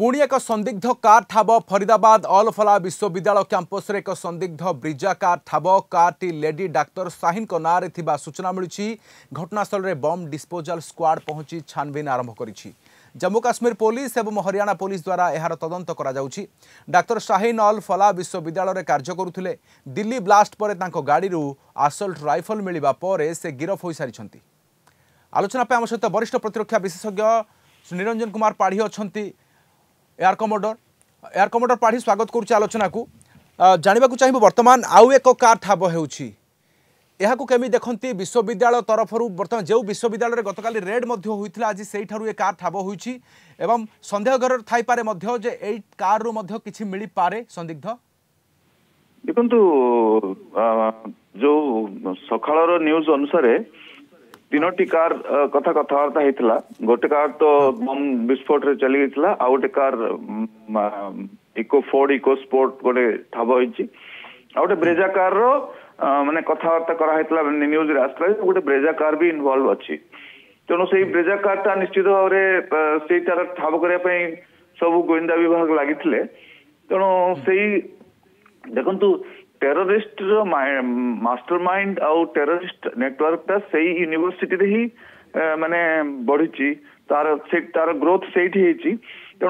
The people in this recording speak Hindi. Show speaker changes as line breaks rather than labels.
पुणी एक संदिग्ध कार ठाब फरीदाबाद अल फला विश्वविद्यालय कैंपस एक संदिग्ध ब्रिजा कार ठाब कारटी लेडी डाक्तर शाहीन नाँ में सूचना मिली। घटनास्थल में बम डिस्पोजाल स्क्वाड पहुंची छानबीन आरंभ करिछि। जम्मू काश्मीर पुलिस और हरियाणा पुलिस द्वारा यार तदंत करा जाउछि। डाक्तर शाहीन अल फला विश्वविद्यालय में कार्य करुथिले। दिल्ली ब्लास्ट पर तांको गाड़ी आसल्ट राइफल मिलिबा परे से गिरफ हो सारी। आलोचना पे आम सहित वरिष्ठ प्रतिरक्षा विशेषज्ञ निरंजन कुमार पाढ़ी अच्छा एयर कमोडर पाढ़ी स्वागत करुच्चे आलोचना को। जानवा चाहिए बर्तमान आउ एक कार ठाब होमी देखती विश्वविद्यालय तरफ बर्तमान जो विश्वविद्यालय गतकाल रेड होता आज से कार ठाब हो सन्देह घर थाईपे कार रु किसी मिल पारे संदिग्ध।
देखु जो सकाळ न्यूज अनुसार तीनोटी कार कथा कथबार्ता होता। गोटे कार तो बम विस्फोट रे चली गई, आ गोटे कार फोर्ड इको स्पोर्ट गोटे ठाब होती, आ गोटे ब्रेजा कार रो माने कथबार्ता करा न्यूज रे आसला गोटे ब्रेजा कार भी इन्वॉल्व अच्छी। तेणु से ब्रेजा कार टा निश्चित भाव से ठाब करने सब गोविंदा विभाग लगी। तेणु से देखु टेररिस्ट मास्टर माइंड आउ टेररिस्ट नेटवर्क टा सही यूनिवर्सिटी ही माने बढ़ी तार ग्रोथ से